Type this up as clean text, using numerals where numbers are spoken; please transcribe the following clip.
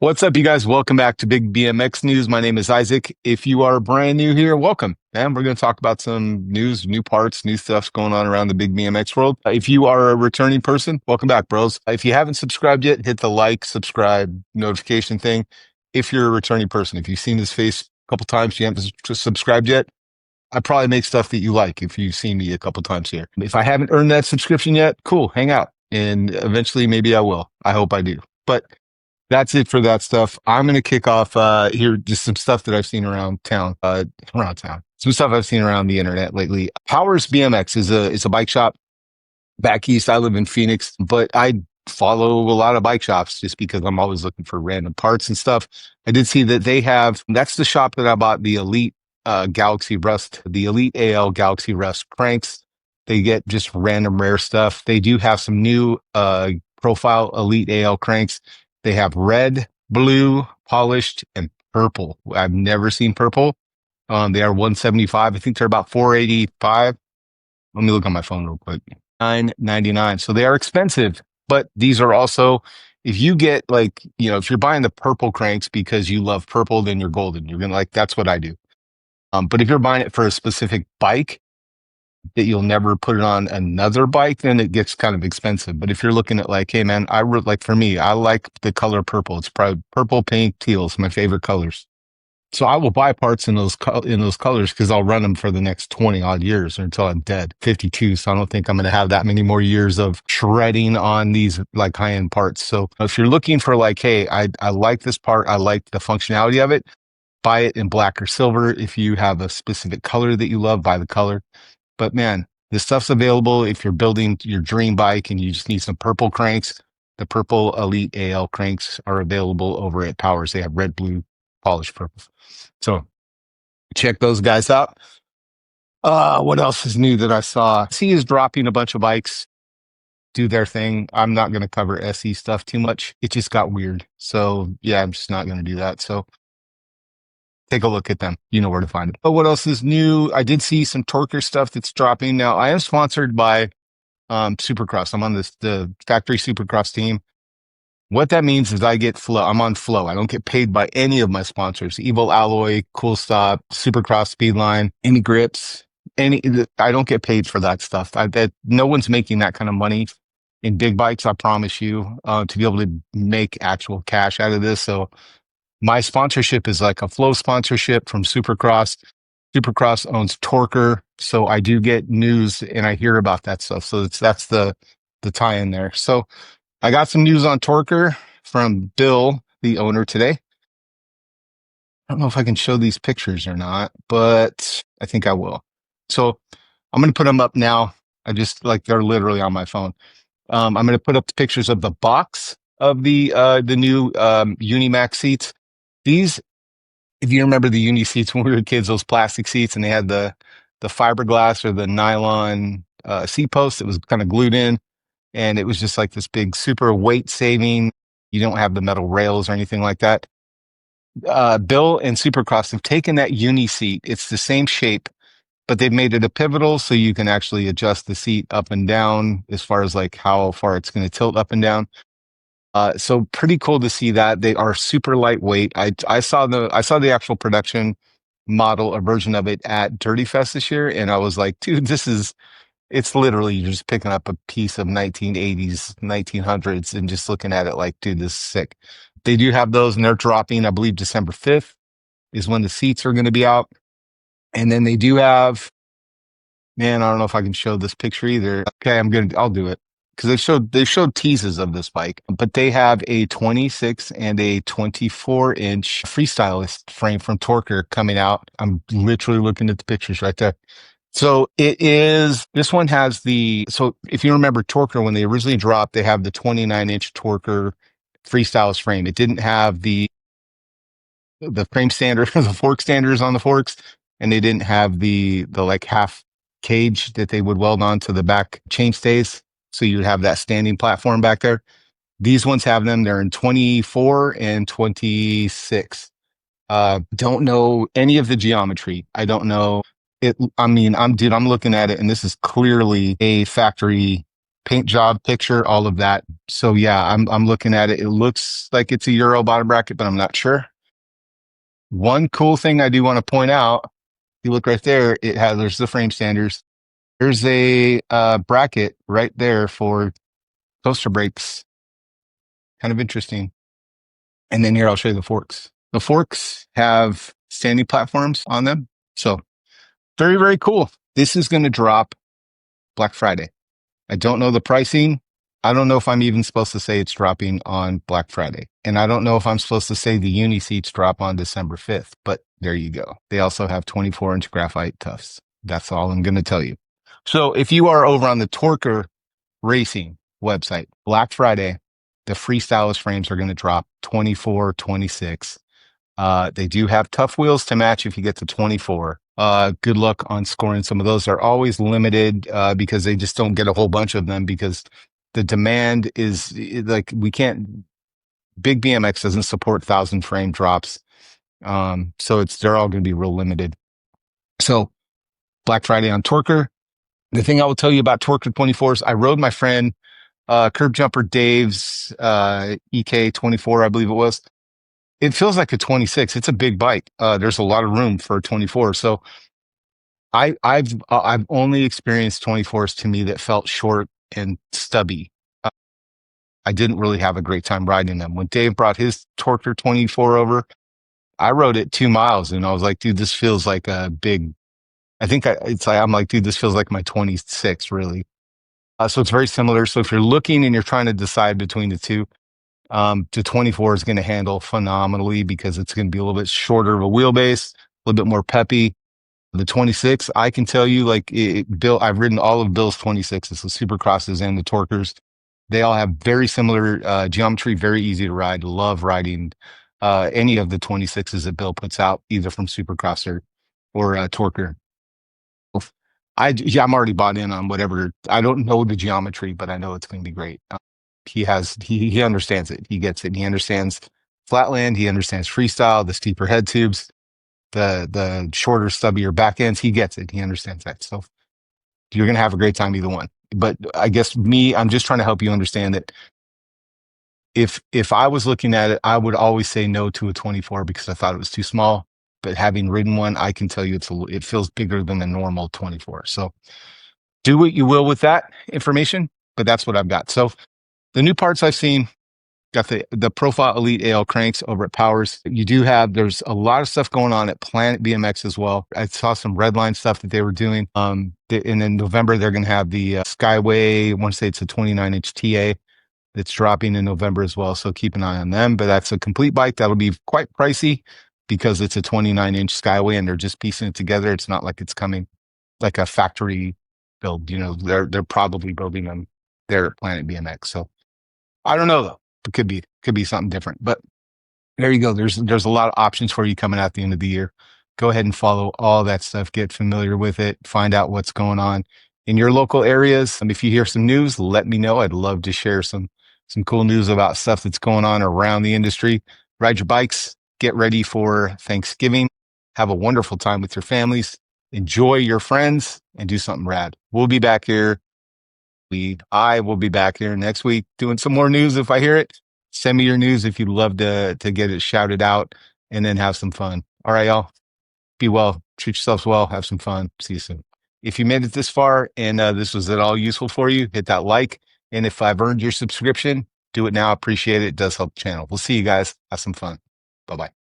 What's up, you guys? Welcome back to Big BMX News. My name is Isaac. If you are brand new here, welcome. And we're going to talk about some news, new parts, new stuff's going on around the big BMX world. If you are a returning person, welcome back, bros. If you haven't subscribed yet, hit the like, subscribe, notification thing. If you're a returning person, if you've seen this face a couple times, you haven't subscribed yet, I probably make stuff that you like if you've seen me a couple times here. If I haven't earned that subscription yet, cool, hang out. And eventually maybe I will. I hope I do. But that's it for that stuff. I'm going to kick off here just some stuff that I've seen around town, Some stuff I've seen around the internet lately. Powers BMX is a bike shop back east. I live in Phoenix, but I follow a lot of bike shops just because I'm always looking for random parts and stuff. I did see that that's the shop that I bought the Elite the Elite AL Galaxy Rust cranks. They get just random rare stuff. They do have some new profile Elite AL cranks. They have red, blue, polished, and purple. I've never seen purple. They are 175. I think they're about 485. Let me look on my phone real quick. 999. So they are expensive, but these are also, if you get if you're buying the purple cranks because you love purple, then you're golden. You're gonna that's what I do. But if you're buying it for a specific bike that you'll never put it on another bike, then it gets kind of expensive. But if you're looking at hey man, for me, I like the color purple. It's probably purple, pink, teal. It's my favorite colors. So I will buy parts in those colors because I'll run them for the next 20 odd years or until I'm dead. 52. So I don't think I'm going to have that many more years of shredding on these high end parts. So if you're looking for hey, I like this part, I like the functionality of it, buy it in black or silver. If you have a specific color that you love, buy the color. But man, this stuff's available if you're building your dream bike and you just need some purple cranks. The purple Elite AL cranks are available over at Powers. They have red, blue, polished purple. So check those guys out. What else is new that I saw? SE is dropping a bunch of bikes, do their thing. I'm not going to cover SE stuff too much. It just got weird. So yeah, I'm just not going to do that. So take a look at them. You know where to find it. But what else is new? I did see some Torker stuff that's dropping. Now, I am sponsored by Supercross. I'm on the factory Supercross team. What that means is I get flow. I'm on flow. I don't get paid by any of my sponsors. Evil Alloy, Cool Stop, Supercross Speedline, any grips, I don't get paid for that stuff. No one's making that kind of money in big bikes. I promise you, to be able to make actual cash out of this. So my sponsorship is like a flow sponsorship from Supercross. Supercross owns Torker, so I do get news and I hear about that stuff. So that's the tie-in there. So I got some news on Torker from Bill, the owner, today. I don't know if I can show these pictures or not, but I think I will. So I'm going to put them up now. I just they're literally on my phone. I'm going to put up the pictures of the box of the new Unimax seats. These, if you remember the Uni seats when we were kids, those plastic seats, and they had the fiberglass or the nylon seat post that was kind of glued in, and it was just like this big super weight saving. You don't have the metal rails or anything like that. Bill and Supercross have taken that Uni seat. It's the same shape, but they've made it a pivotal so you can actually adjust the seat up and down as far as how far it's going to tilt up and down. So pretty cool to see that. They are super lightweight. I saw the actual production model, a version of it at Dirty Fest this year, and I was like, dude, it's literally you're just picking up a piece of 1980s, 1900s and just looking at it dude, this is sick. They do have those, and they're dropping, I believe December 5th is when the seats are going to be out. And then they do have, man, I don't know if I can show this picture either. Okay, I'll do it. Because they showed teases of this bike, but they have a 26 and a 24-inch freestylist frame from Torker coming out. I'm literally looking at the pictures right there. So this one has so if you remember Torker, when they originally dropped, they have the 29-inch Torker freestylist frame. It didn't have the frame standard, the fork standers on the forks, and they didn't have the half cage that they would weld onto the back chainstays. So you would have that standing platform back there. These ones have them. They're in 24 and 26. Don't know any of the geometry. I don't know it. I mean, I'm looking at it and this is clearly a factory paint job, picture, all of that. So yeah, I'm looking at it. It looks like it's a Euro bottom bracket, but I'm not sure. One cool thing I do want to point out, you look right there, there's the frame standers. There's a bracket right there for coaster brakes. Kind of interesting. And then here I'll show you the forks. The forks have standing platforms on them. So very, very cool. This is going to drop Black Friday. I don't know the pricing. I don't know if I'm even supposed to say it's dropping on Black Friday. And I don't know if I'm supposed to say the uni seats drop on December 5th, but there you go. They also have 24-inch graphite tufts. That's all I'm going to tell you. So if you are over on the Torker Racing website, Black Friday, the freestylist frames are going to drop 24, 26. They do have tough wheels to match if you get to 24. Good luck on scoring some of those. They're always limited because they just don't get a whole bunch of them because the demand is like we can't. Big BMX doesn't support 1,000 frame drops, so they're all going to be real limited. So Black Friday on Torker. The thing I will tell you about Torker 24s, I rode my friend Curb Jumper Dave's EK 24, I believe it was. It feels like a 26. It's a big bike. There's a lot of room for a 24. So I've only experienced 24s to me that felt short and stubby. I didn't really have a great time riding them. When Dave brought his Torker 24 over, I rode it 2 miles and I was like, dude, this feels like a big. I'm like, dude, this feels like my 26 really. So it's very similar. So if you're looking and you're trying to decide between the two, the 24 is going to handle phenomenally because it's going to be a little bit shorter of a wheelbase, a little bit more peppy. The 26, I can tell you, like Bill, I've ridden all of Bill's 26s, the Supercrosses and the Torkers. They all have very similar geometry, very easy to ride. Love riding any of the 26s that Bill puts out, either from Supercross or Torker. I'm already bought in on whatever. I don't know the geometry, but I know it's going to be great. He understands it. He gets it. He understands flatland. He understands freestyle, the steeper head tubes, the shorter, stubbier back ends. He gets it. He understands that. So you're going to have a great time either one. But I guess I'm just trying to help you understand that if I was looking at it, I would always say no to a 24 because I thought it was too small. But having ridden one, I can tell you it feels bigger than a normal 24. So do what you will with that information, but that's what I've got. So the new parts I've seen, got the Profile Elite AL cranks over at Powers. There's a lot of stuff going on at Planet BMX as well. I saw some Redline stuff that they were doing. And in November, they're going to have the Skyway. I want to say it's a 29-inch TA that's dropping in November as well. So keep an eye on them. But that's a complete bike. That'll be quite pricey because it's a 29-inch Skyway and they're just piecing it together. It's not like it's coming like a factory build. They're probably building them there at Planet BMX. So I don't know though. It could be something different, but there you go. There's a lot of options for you coming out the end of the year. Go ahead and follow all that stuff. Get familiar with it. Find out what's going on in your local areas. If you hear some news, let me know. I'd love to share some cool news about stuff that's going on around the industry. Ride your bikes. Get ready for Thanksgiving. Have a wonderful time with your families. Enjoy your friends and do something rad. We'll be back here. I will be back here next week doing some more news if I hear it. Send me your news if you'd love to get it shouted out and then have some fun. All right, y'all. Be well. Treat yourselves well. Have some fun. See you soon. If you made it this far and this was at all useful for you, hit that like. And if I've earned your subscription, do it now. Appreciate it. It does help the channel. We'll see you guys. Have some fun. Bye-bye.